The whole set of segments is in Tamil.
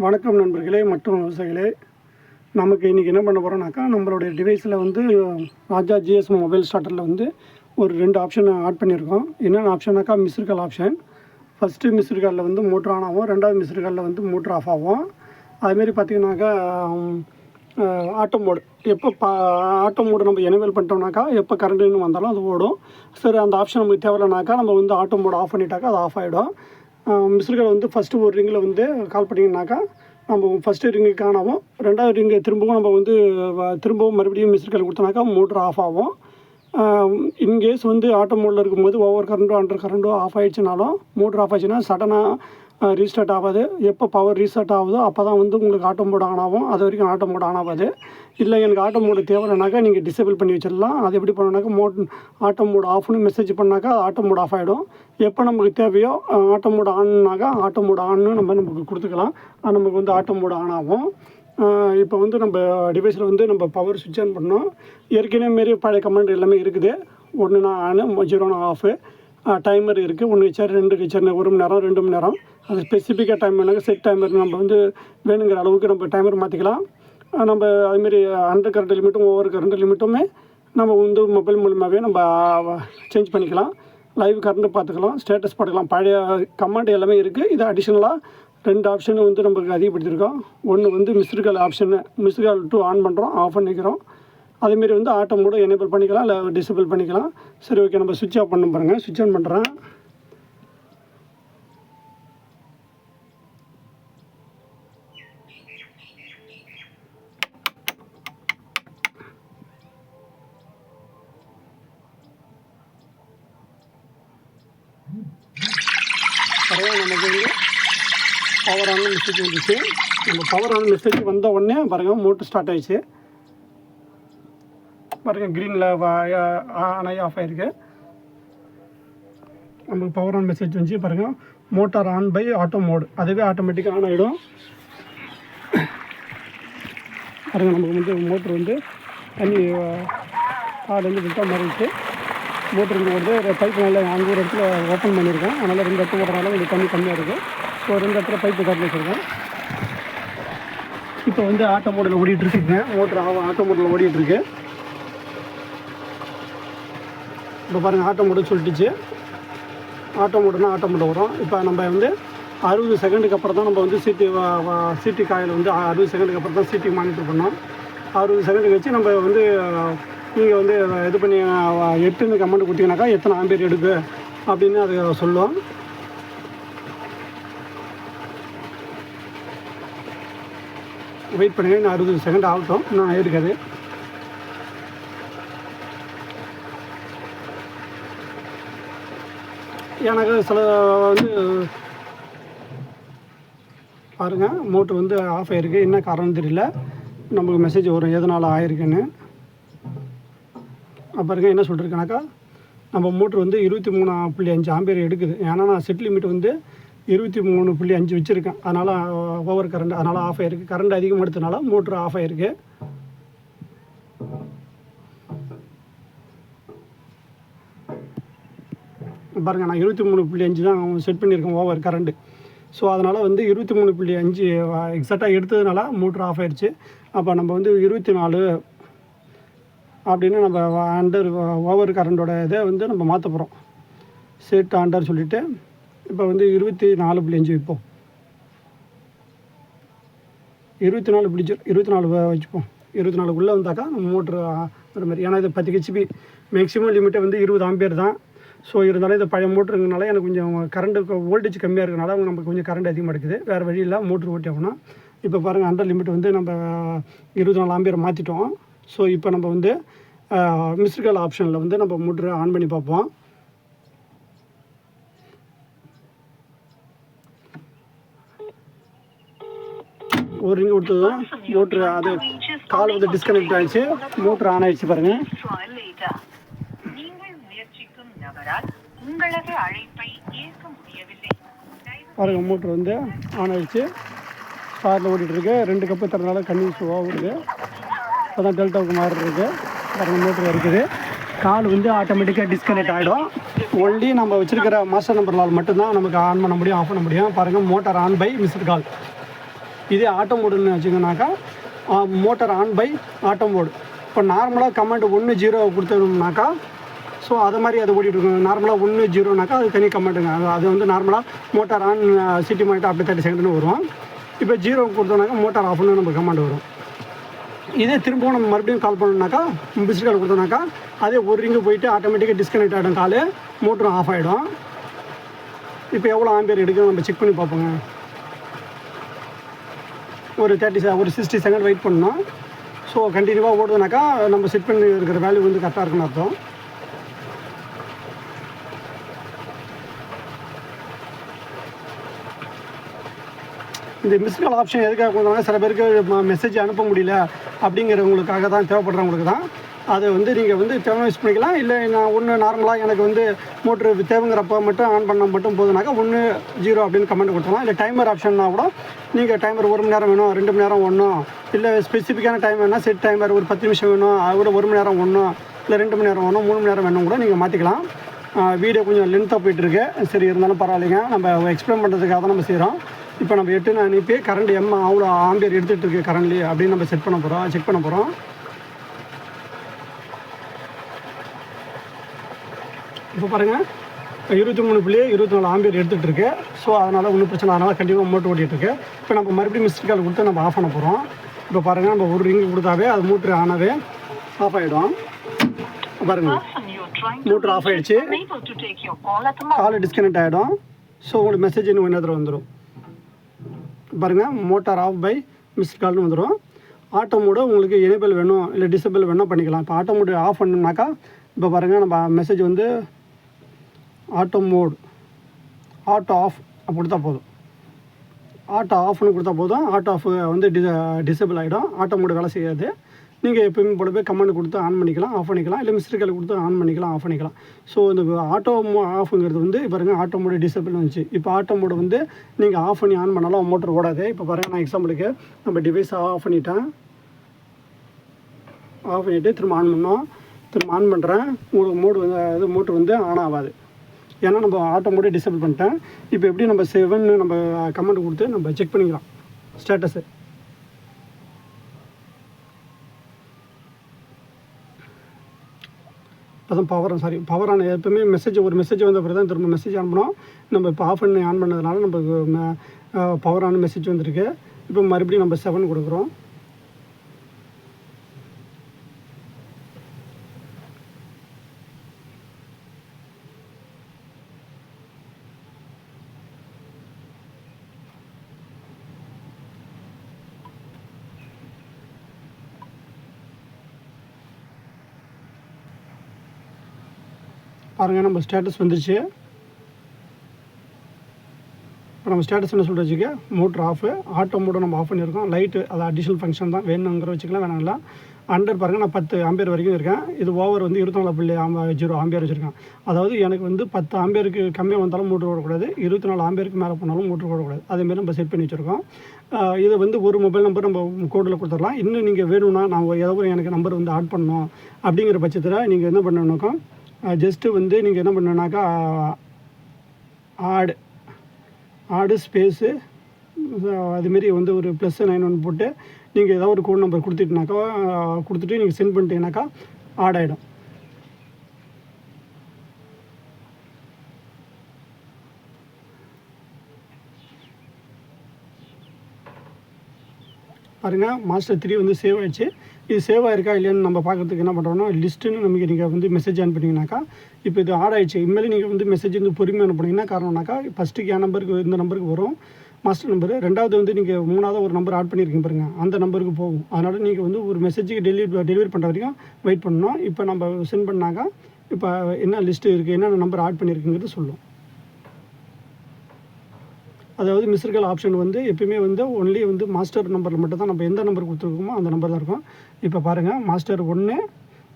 வணக்கம் நண்பர்களே மற்றும் விவசாயிகளே. நமக்கு இன்றைக்கி என்ன பண்ண போகிறோம்னாக்கா, நம்மளுடைய டிவைஸில் வந்து ராஜா ஜிஎஸ் மொபைல் ஸ்டார்டரில் வந்து ஒரு 2 ஆப்ஷன் ஆட் பண்ணியிருக்கோம். என்னென்ன ஆப்ஷன்னாக்கா, missed call option. First missed காலில் வந்து மோட்ரு ஆன் ஆகும், ரெண்டாவது மிஸ்டு காலில் வந்து மோட்ரு ஆஃப் ஆகும். அதுமாரி பார்த்திங்கனாக்கா ஆட்டோ மோடு ஆட்டோ மோடு நம்ம எனேபிள் பண்ணிட்டோம்னாக்கா எப்போ கரண்ட்டுன்னு வந்தாலும் அது ஓடும். சரி, அந்த ஆப்ஷன் நமக்கு தேவையில்லைனாக்கா நம்ம வந்து ஆட்டோ மோடு ஆஃப் பண்ணிட்டாக்கா அது ஆஃப் ஆகிடும். மிஸ்டு கால் வந்து ஃபஸ்ட்டு ஒரு ரிங்கில் வந்து கால் பண்ணிங்கனாக்கா நம்ம ஃபஸ்ட்டு ரிங்கு காணாமல், ரெண்டாவது ரிங்கு திரும்பவும் நம்ம வந்து திரும்பவும் மறுபடியும் மிஸ்டு கால் கொடுத்தோம்னாக்கா மோட்ரு ஆஃப் ஆகும். இன்கேஸ் வந்து ஆட்டோ மோடில் இருக்கும்போது ஓவர் கரண்ட்டோ அண்டர் கரண்ட்டோ ஆஃப் ஆகிடுச்சுனாலும், மோட்ரு ஆஃப் ஆகிடுச்சுன்னா சடனாக ரீஸ்டார்ட் ஆகாது. எப்போ பவர் ரீஸ்டார்ட் ஆகுதோ அப்போ தான் வந்து உங்களுக்கு ஆட்டோ மோடு ஆன் ஆகும். அது வரைக்கும் ஆட்டோ மோடு ஆன் ஆகாது. இல்லை எனக்கு ஆட்டோ மோடு தேவைன்னாக்கா நீங்கள் டிசேபிள் பண்ணி வச்சிடலாம். அது எப்படி பண்ணணுனாக்கா, ஆட்டோ மோடு ஆஃப்னு மெசேஜ் பண்ணாக்கா ஆட்டோ மோடு ஆஃப் ஆகிடும். எப்போ நமக்கு தேவையோ ஆட்டோ மோடு ஆன்னாக்கா ஆட்டோ மோடு ஆன்னு நமக்கு கொடுத்துக்கலாம். அது நமக்கு வந்து ஆட்டோ மோடு ஆன் ஆகும். இப்போ வந்து நம்ம டிவைஸில் வந்து நம்ம பவர் சுவிட்ச் ஆன் பண்ணோம். ஏற்கனவே மாரி பழைய கமெண்ட் எல்லாமே இருக்குது. 1னா ஆனு, 0னா ஆஃபு. டைமர் இருக்குது. 1 ஹெச்ஆர் 2 ஹெச்ஆர்னு 1 மணி நேரம் 2 மணி நேரம். அது ஸ்பெசிஃபிக்காக டைம் வேணாங்க, செட் டைமர் நம்ம வந்து வேணுங்கிற அளவுக்கு நம்ம டைமர் மாற்றிக்கலாம். நம்ம அதுமாரி அண்டர் கரண்ட் லிமிட்டும் ஓவர் கரண்ட் லிமிட்டுமே நம்ம வந்து மொபைல் மூலிமாவே நம்ம சேஞ்ச் பண்ணிக்கலாம். லைவ் கரண்ட்டு பார்த்துக்கலாம், ஸ்டேட்டஸ் பார்த்துக்கலாம். பழைய கமெண்ட் எல்லாமே இருக்குது. இது அடிஷ்னலாக 2 ஆப்ஷன் வந்து நமக்கு அதிகப்படுத்தியிருக்கோம். ஒன்று வந்து missed call option, missed call 2 on பண்ணுறோம், ஆஃப் பண்ணிக்கிறோம். அதேமாரி வந்து ஆட்டோ மோடு எனேபிள் பண்ணிக்கலாம், இல்லை டிசேபிள் பண்ணிக்கலாம். சரி, ஓகே, நம்ம சுவிட்ச் ஆஃப் பண்ண பாருங்கள். சுவிட்ச் ஆன் பண்ணுறேன். பாருங்கள், நமக்கு வந்து பவர் ஆன் மெசேஜ் வந்துச்சு. நம்ம பவர் ஆன் மெசேஜ் வந்த உடனே பாருங்கள் மோட்ரு ஸ்டார்ட் ஆகிடுச்சு. பாருங்கள், க்ரீனில் ஆன் ஆகி ஆஃப் ஆகிருக்கு. நமக்கு பவர் ஆன் மெசேஜ் வந்துச்சு. பாருங்கள், motor on by auto mode, அதுவே ஆட்டோமேட்டிக்காக ஆன் ஆகிடும். பாருங்கள், நமக்கு வந்து மோட்ரு வந்து தண்ணி காலேருந்து விட்டால் மாறிடுச்சு. மோட்ரு இங்கே வருது. பைப் நல்லா அங்கே ஒரு இடத்துல ஓப்பன் பண்ணியிருக்கேன். அதனால் 2 இடத்துல ஓடுறதுனால உங்களுக்கு தண்ணி கம்மியாக இருக்குது. ஸோ 2 இடத்துல பைப்பு காட்டி வச்சுருக்கேன். இப்போ வந்து ஆட்டோ மோடில் ஓடிட்டுருக்குங்க. மோட்ரு ஆட்டோ மோடில் ஓடிட்டுருக்கு. இப்போ பாருங்கள், ஆட்டோ மோடுன்னு சொல்லிட்டுச்சு. ஆட்டோ மோடுனா ஆட்டோ மோடு வரும். இப்போ நம்ம வந்து 60 செகண்டுக்கு அப்புறம் தான் நம்ம வந்து சிடி காயில் வந்து 60 செகண்டுக்கு அப்புறம் தான் சிடி மானிட்டர் பண்ணோம். 60 செகண்டுக்கு வச்சு நம்ம வந்து நீங்கள் வந்து இது பண்ணி 8ன்னு கமெண்ட் கொடுத்தீங்கன்னாக்கா எத்தனை ஆம்பியர் எடுக்கு அப்படின்னு அது சொல்லுவோம். வெயிட் பண்ணுங்க, இன்னும் 60 செகண்ட் ஆகட்டும், இன்னும் எடுக்காது. எனக்கு சில வந்து பாருங்கள், மோட்ரு வந்து ஆஃப் ஆகிருக்கு. என்ன காரணம் தெரியல. நமக்கு மெசேஜ் வரும் எதனால் ஆகிருக்குன்னு. பாருங்க, என்ன சொல்லியிருக்கேனாக்கா, நம்ம மோட்ரு வந்து 23.5 ஆம்பியர் எடுக்குது. ஏன்னா நான் செட் லிமிட் வந்து 23.5 வச்சுருக்கேன். அதனால் ஓவர் கரண்ட், அதனால் ஆஃப் ஆகிருக்கு. கரண்ட் அதிகமாக எடுத்தனால மோட்ரு ஆஃப் ஆகிருக்கு. பாருங்கள், நான் 23.5 தான் செட் பண்ணியிருக்கேன் ஓவர் கரண்ட்டு. ஸோ அதனால் வந்து 23.5 எக்ஸாக்டாக எடுத்ததுனால மோட்ரு ஆஃப் ஆகிடுச்சு. அப்போ நம்ம வந்து 24 அப்படின்னு நம்ம அண்டர் ஓவர் கரண்டோட இதை வந்து நம்ம மாற்ற போகிறோம். செட் அண்டர் சொல்லிவிட்டு இப்போ வந்து 24.5 வைப்போம். 24 வச்சுப்போம். 24க்குள்ளே வந்தாக்கா நம்ம மோட்ரு வர மாதிரி. ஏன்னா இது 10 ஹெச்பி மேக்ஸிமம் லிமிட்டை வந்து 20 ஆம்பியர் தான். ஸோ இருந்தாலும் இது பழைய மோட்ருங்கனால எனக்கு கொஞ்சம் கரண்ட்டு வோல்டேஜ் கம்மியாக இருக்கிறனால நமக்கு கொஞ்சம் கரண்ட் அதிகமாக எடுக்குது. வேறு வழியில் மோட்ரு ஓட்டி ஆகணும். இப்போ பாருங்கள், அண்டர் லிமிட் வந்து நம்ம 24 ஆம்பியர் மாற்றிட்டோம். ஸோ இப்போ நம்ம வந்து மிஸ்டு கால் ஆப்ஷனில் வந்து நம்ம மோட்ரு ஆன் பண்ணி பார்ப்போம். ஒரு ரிங்கு கொடுத்தது தான் மோட்ரு அது கால் வந்து டிஸ்கனெக்ட் ஆகிடுச்சு. மோட்ரு ஆன் ஆகிடுச்சு. பாருங்கள், பாருங்கள், மோட்ரு வந்து ஆன் ஆகிடுச்சு. காரில் ஓடிட்டுருக்கு. 2 கப்பு தரனால கன்னியூஸாக ஓடுது. இப்போ தான் டெல்டாவுக்கு மாறிருக்கு. பாருங்கள், மோட்ரு இருக்குது. கால் வந்து ஆட்டோமேட்டிக்காக டிஸ்கனெக்ட் ஆகிடும். ஒன்லி நம்ம வச்சுருக்கிற மாஸ்டர் நம்பர்னால் மட்டும்தான் நமக்கு ஆன் பண்ண முடியும், ஆஃப் பண்ண முடியும். பாருங்கள், motor on by missed call. இதே ஆட்டோ மோடுன்னு வச்சுக்கோனாக்கா motor on by auto mode. இப்போ நார்மலாக கமாண்ட் 1 0 கொடுத்தோம்னாக்கா ஸோ அது மாதிரி அது ஓடிட்டுருக்கும். நார்மலாக 1 0னாக்கா அது தனி கமாண்டுங்க. அது வந்து நார்மலாக மோட்டார் ஆன் சிட்டி மானிட்டர் அப்படி 30 செகண்ட்னு வரும். இப்போ 0 கொடுத்தோம்னாக்கா மோட்டார் ஆஃப்னு நம்ம கமாண்ட் வரும். இதே திரும்பவும் நம்ம மறுபடியும் கால் பண்ணோம்னாக்கா மிஸ்டு கால் கொடுத்தோம்னாக்கா அதே ஒரு ரிங்கு போயிட்டு ஆட்டோமேட்டிக்காக டிஸ்கனெக்ட் ஆகிடும், கால் மோட்டரும் ஆஃப் ஆகிடும். இப்போ எவ்வளோ ஆம்பியர் எடுக்குன்னு நம்ம செக் பண்ணி பார்ப்போங்க. ஒரு 60 செகண்ட் வெயிட் பண்ணோம். ஸோ கண்டினியூவாக ஓடுதுனாக்கா நம்ம செட் பண்ணி இருக்கிற வேல்யூ வந்து கரெக்டாக இருக்குன்னு அர்த்தம். இந்த மிஸ்கால் ஆப்ஷன் எதுக்காக கொடுத்தாங்க, சில பேருக்கு மெசேஜ் அனுப்ப முடியல அப்படிங்கிறவங்களுக்காக தான், தேவைப்படுறவங்களுக்கு தான். அதை வந்து நீங்கள் வந்து தேவை யூஸ் பண்ணிக்கலாம். இல்லை நான் ஒன்று நார்மலாக எனக்கு வந்து மோட்ரு தேவைங்கிறப்ப மட்டும் ஆன் பண்ண மட்டும் போதுனாக்கா 1 0 அப்படின்னு கமெண்ட் கொடுத்துக்கலாம். இல்லை டைமர் ஆப்ஷன்னா கூட நீங்கள் டைமர் 1 மணி நேரம் வேணும், 2 மணி நேரம் ஒன்றும், இல்லை ஸ்பெசிஃபிக்கான டைம் வேணால் செட் டைமர் ஒரு 10 நிமிஷம் வேணும், ஒரு 1 மணி நேரம் ஒன்றும், இல்லை 2 மணி நேரம் வேணும், 3 மணி நேரம் வேணும் கூட நீங்கள் மாற்றிக்கலாம். வீடியோ கொஞ்சம் லென்த்தாக போயிட்டுருக்கு, சரி இருந்தாலும் பரவாயில்லைங்க, நம்ம எக்ஸ்பிளைன் பண்ணுறதுக்காக தான் நம்ம செய்கிறோம். இப்போ நம்ம 8 அனுப்பி கரண்ட் அவ்வளோ ஆம்பியர் எடுத்துகிட்டு இருக்கு கரண்ட்லி அப்படின்னு நம்ம செக் பண்ண போகிறோம். இப்போ பாருங்கள் 23.24 ஆம்பியர் எடுத்துகிட்டு இருக்கு. ஸோ அதனால் ஒன்றும் பிரச்சனை, அதனால் கண்டிப்பாக மோட்டர் ஓட்டிகிட்ருக்கு. இப்போ நம்ம மறுபடியும் மிஸ்டு கால் கொடுத்து நம்ம ஆஃப் பண்ண போகிறோம். இப்போ பாருங்கள், நம்ம ஒரு ரிங்கு கொடுத்தாவே அது மோட்ரு ஆனவே ஆஃப் ஆகிடும். பாருங்கள், மோட்ரு ஆஃப் ஆகிடுச்சு, கால் டிஸ்கனெக்ட் ஆகிடும். ஸோ உங்களுக்கு மெசேஜ் இன்னும் கொஞ்ச நேரத்தில் வந்துடும். பாருங்கள், மோட்டார் ஆஃப் பை மிஸ்டு கால்னு வந்துடும். ஆட்டோ மோடு உங்களுக்கு எனேபிள் வேணும் இல்லை டிசேபிள் வேணும் பண்ணிக்கலாம். இப்போ ஆட்டோ மோடு ஆஃப் பண்ணோம்னாக்கா இப்போ பாருங்கள், நம்ம மெசேஜ் வந்து ஆட்டோ மோட் ஆட்டோ ஆஃப் கொடுத்தா போதும். ஆட்டோ ஆஃப்னு கொடுத்தா போதும். ஆட்டோ ஆஃப் வந்து டிசேபிள் ஆகிடும், ஆட்டோ மோடு வேலை செய்யாது. நீங்கள் எப்போயுமே போல போய் கமெண்ட் கொடுத்து ஆன் பண்ணிக்கலாம், ஆஃப் பண்ணிக்கலாம், இல்லை மிஸ்டு கால் கொடுத்து ஆன் பண்ணிக்கலாம், ஆஃப் பண்ணிக்கலாம். ஸோ இந்த ஆட்டோ ஆஃபுங்கிறது வந்து பாருங்கள், ஆட்டோ மோடு டிசேபிள் வந்துச்சு. இப்போ ஆட்டோ மோடு வந்து நீங்கள் ஆஃப் பண்ணி ஆன் பண்ணாலும் மோட்டர் ஓடாது. இப்போ பாருங்கள், நான் எக்ஸாம்பிளுக்கு நம்ம டிவைஸ் ஆஃப் பண்ணிவிட்டேன். ஆஃப் பண்ணிவிட்டு திரும்ப ஆன் பண்ணோம். திரும்ப ஆன் பண்ணுறேன், உங்களுக்கு மோடு வந்து அது மோட்ரு வந்து ஆன் ஆகாது. ஏன்னா நம்ம ஆட்டோ மோடே டிசேபிள் பண்ணிட்டேன். இப்போ எப்படி நம்ம 7 நம்ம கமெண்ட் கொடுத்து நம்ம செக் பண்ணிக்கலாம் ஸ்டேட்டஸு. அதான் பவர் ஆன் எப்போவுமே ஒரு மெசேஜ் வந்த பிறகு தான் திரும்ப மெசேஜ் அனுப்பணும். நம்ம இப்போ ஆஃப் பண்ணி ஆன் பண்ணதுனால நமக்கு பவர் ஆன் மெசேஜ் வந்திருக்கு. இப்போ மறுபடியும் நம்ம 7 கொடுக்குறோம். பாருங்கள், நம்ம ஸ்டேட்டஸ் வந்துருச்சு. இப்போ நம்ம ஸ்டேட்டஸ் என்ன சொல்லிட்டு வச்சுக்க, மோட்ரு ஆஃபு, ஆட்டோ மோடு நம்ம ஆஃப் பண்ணியிருக்கோம். லைட்டு அது அடிஷ்னல் ஃபங்க்ஷன் தான், வேணுங்கிற வச்சுக்கலாம், வேணாங்களா. அண்டர் பாருங்கள், நான் 10 ஆம்பியர் வரைக்கும் இருக்கேன். இது ஓவர் வந்து 24.0 ஆம்பியர் வச்சுருக்கேன். அதாவது எனக்கு வந்து 10 ஆம்பியருக்கு கம்மியாக வந்தாலும் மோட்ரு ஓடக்கூடாது, 24 ஆம்பியருக்கு மேலே போனாலும் மோட்ரு ஓடக்கூடாது. அதேமாதிரி நம்ம செட் பண்ணி வச்சுருக்கோம். இதை வந்து ஒரு மொபைல் நம்பர் நம்ம கோடில் கொடுத்துடலாம். இன்னும் நீங்கள் வேணும்னா நான் ஏதோ எனக்கு நம்பர் வந்து ஆட் பண்ணணும் அப்படிங்கிற பட்சத்தில் நீங்கள் என்ன பண்ணணுக்கா, ஜஸ்ட்டு வந்து நீங்கள் என்ன பண்ணணுன்னாக்கா ஆடு ஸ்பேஸு அதுமாரி வந்து ஒரு +91 போட்டு நீங்கள் ஏதாவது ஒரு கோட் நம்பர் கொடுத்துட்டு நீங்கள் சென்ட் பண்ணிட்டீங்கன்னாக்கா ஆட் ஆகிடும். பாருங்கள், மாஸ்டர் 3 வந்து சேவ் ஆகிடுச்சு. இது சேவ் ஆகிருக்கா இல்லையான்னு நம்ம பார்க்குறதுக்கு என்ன பண்ணுறோம்னா, லிஸ்ட்டுன்னு நமக்கு நீங்கள் வந்து மெசேஜ் அனுப்பினீங்கன்னாக்கா இப்போ இது ஆட் ஆகிடுச்சு. இனிமேல் நீங்கள் வந்து மெசேஜ் வந்து பொறுமையாக அனுப்புனீங்கன்னா காரணம்னாக்கா ஃபஸ்ட்டுக்கு என் நம்பருக்கு இந்த நம்பருக்கு வரும் மாஸ்டர் நம்பரு. ரெண்டாவது வந்து நீங்கள் 3வது ஒரு நம்பர் ஆட் பண்ணியிருக்கீங்க பாருங்கள், அந்த நம்பருக்கு போகும். அதனால் நீங்கள் வந்து ஒரு மெசேஜுக்கு டெலிவரி பண்ணுற வரைக்கும் வெயிட் பண்ணணும். இப்போ நம்ம சென்ட் பண்ணாக்கா இப்போ என்ன லிஸ்ட்டு இருக்குது, என்னென்ன நம்பர் ஆட் பண்ணியிருக்குங்கிறது சொல்லும். அதாவது மிஸ்டு கால் ஆப்ஷன் வந்து எப்பயுமே வந்து ஒன்லி வந்து மாஸ்டர் நம்பரில் மட்டும் தான், நம்ம எந்த நம்பர் கொடுத்துருக்கோமோ அந்த நம்பர் தான் இருக்கும். இப்போ பாருங்கள், மாஸ்டர் 1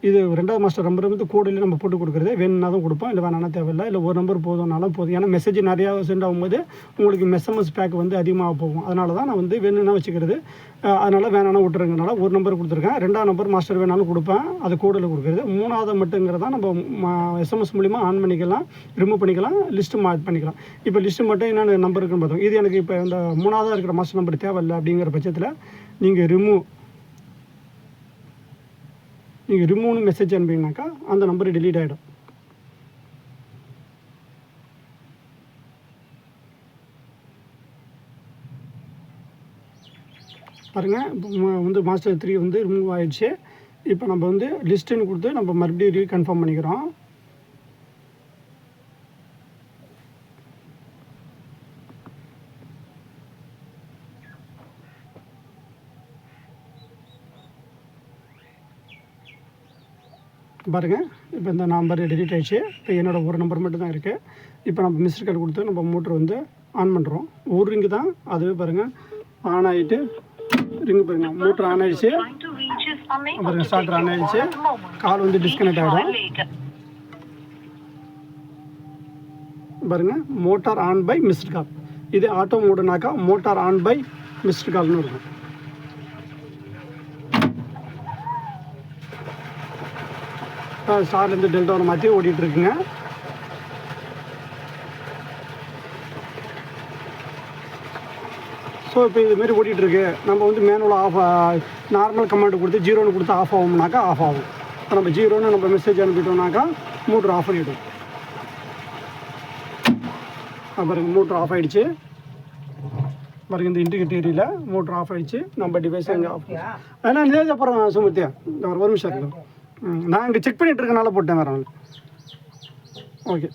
இது 2வது மாஸ்டர் நம்பர் வந்து கோடில் நம்ம போட்டு கொடுக்குறது, வேணும்னா தான் கொடுப்போம், இல்லை வேணாலும் தேவையில்லை, இல்லை ஒரு நம்பர் போதும்னாலும் போதும். ஏன்னா மெசேஜ் நிறையா சென்ட் ஆகும்போது உங்களுக்கு SMS பேக் வந்து அதிகமாக போகும். அதனால தான் நான் வந்து வேணும்னா வச்சுக்கிறது. அதனால் வேணாலும் விட்டுருங்கனால ஒரு நம்பர் கொடுத்துருக்கேன். 2வது நம்பர் மாஸ்டர் வேணாலும் கொடுப்பேன், அது கோடில் கொடுக்குறது. 3வது மட்டுங்கிறதா நம்ம SMS மூலிமா ஆன் பண்ணிக்கலாம், ரிமூவ் பண்ணிக்கலாம், லிஸ்ட்டு ஆட் பண்ணிக்கலாம். இப்போ லிஸ்ட்டு மட்டும் என்னென்ன நம்பர் இருக்குன்னு பார்த்தோம். இது எனக்கு இப்போ இந்த 3வது இருக்கிற மாஸ்டர் நம்பர் தேவையில்லை அப்படிங்கிற பட்சத்தில் நீங்கள் ரிமூவ்னு மெசேஜ் அனுப்பிங்கனாக்கா அந்த நம்பர் டெலீட் ஆகிடும். பாருங்கள், இப்போ வந்து மாஸ்டர் 3 வந்து ரிமூவ் ஆகிடுச்சு. இப்போ நம்ம வந்து லிஸ்ட்டுன்னு கொடுத்து நம்ம மறுபடியும் கன்ஃபார்ம் பண்ணிக்கிறோம். பாருங்கள், இப்போ இந்த நம்பர் டெலிட் ஆகிடுச்சு. இப்போ என்னோடய ஒரு நம்பர் மட்டும் தான் இருக்குது. இப்போ நம்ம மிஸ்டு கால் கொடுத்து நம்ம மோட்ரு வந்து ஆன் பண்ணுறோம். ஒரு ரிங்கு தான், அதுவே பாருங்கள் ஆன் ஆகிட்டு ரிங்கு பாருங்கள், மோட்ரு ஆன் ஆகிடுச்சு. பாருங்கள், ஸ்டார்டர் ஆன் ஆகிடுச்சு. கால் வந்து டிஸ்கனெக்ட் ஆகிடும். பாருங்கள், motor on by missed call. இது ஆட்டோ மோடுனாக்கா மோட்டார் ஆன் பை மிஸ்டு கால்னு இருக்கும். ஸ்டார்லேருந்து டெல்டாவில் மாற்றி ஓடிட்டுருக்குங்க. ஸோ இப்போ இதுமாரி ஓடிட்டுருக்கு. நம்ம வந்து மேனுவலாக நார்மல் கமாண்ட் கொடுத்து 0ன்னு கொடுத்து ஆஃப் ஆகும்னாக்கா ஆஃப் ஆகும். இப்போ நம்ம 0ன்னு நம்ம மெசேஜ் அனுப்பிட்டோம்னாக்கா மோட்ரு ஆஃப் பண்ணிவிடும். பாருங்க, மோட்ரு ஆஃப் ஆகிடுச்சு. பாருங்கள், இந்த இண்டிகேட்டரியில் மோட்ரு ஆஃப் ஆகிடுச்சு. நம்ம டிவைஸ் அங்கே ஆஃப் ஆனால் நேஜ் அப்புறம் சுமத்தியா ஒரு நிமிஷம் இருக்கும். நான் இங்கே செக் பண்ணிகிட்டு இருக்கனால போட்டேன் வேறு. ஓகே,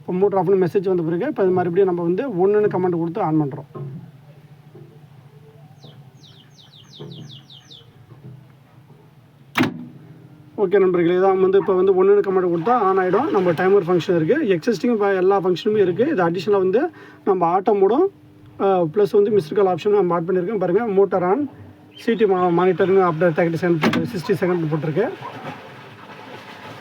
இப்போ மோட்ரு ஆஃப்னு மெசேஜ் வந்த பிறகு இப்போ இது மறுபடியும் நம்ம வந்து 1ன்னு கமெண்ட் கொடுத்து ஆன் பண்ணுறோம். ஓகே நண்பர்களே, இதான் வந்து இப்போ வந்து 1ன்னு கமெண்ட் கொடுத்தா ஆன் ஆகிடும். நம்ம டைமர் ஃபங்க்ஷன் இருக்குது, எக்ஸிஸ்டிங் எல்லா ஃபங்க்ஷனுமே இருக்குது. இது அடிஷனலாக வந்து நம்ம ஆட்டோ மோடும் ப்ளஸ் வந்து மிஸ்டு கால் ஆப்ஷன் நம்ம ஆட் பண்ணியிருக்கோம். பாருங்கள், மோட்டர் ஆன், சிடி மானிட்டருங்க அப்டேட் 30 செகண்ட் போட்டு 60 செகண்ட் போட்டிருக்கு.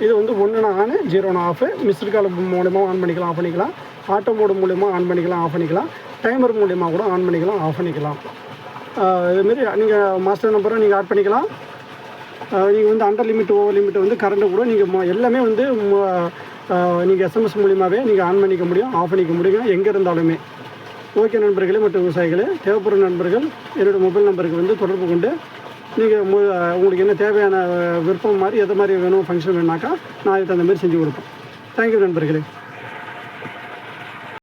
இது வந்து 1ன்னு ஆன், 0ன்னு ஆஃப். மிஸ்டு கால் மூலிமா ஆன் பண்ணிக்கலாம், ஆஃப் பண்ணிக்கலாம். ஆட்டோ மோடு மூலிமா ஆன் பண்ணிக்கலாம், ஆஃப் பண்ணிக்கலாம். டைமர் மூலிமா கூட ஆன் பண்ணிக்கலாம், ஆஃப் பண்ணிக்கலாம். இதுமாரி நீங்கள் மாஸ்டர் நம்பரை நீங்கள் ஆட் பண்ணிக்கலாம். நீங்கள் வந்து அண்டர் லிமிட் ஓவர் லிமிட் வந்து கரண்ட்டு கூட நீங்கள் எல்லாமே வந்து நீங்கள் SMS மூலிமாவே நீங்கள் ஆன் பண்ணிக்க முடியும், ஆஃப் பண்ணிக்க முடியும் எங்கே இருந்தாலுமே. ஓகே நண்பர்களே மற்றும் விவசாயிகளே, தேவைப்படும் நண்பர்கள் என்னோடய மொபைல் நம்பருக்கு வந்து தொடர்பு கொண்டு நீங்கள் உங்களுக்கு என்ன தேவையான விருப்பம் மாதிரி எதை மாதிரி வேணும் ஃபங்க்ஷன் வேணுனாக்கா நான் அதுக்கு அந்த மாதிரி செஞ்சு கொடுப்பேன். தேங்க்யூ நண்பர்களே.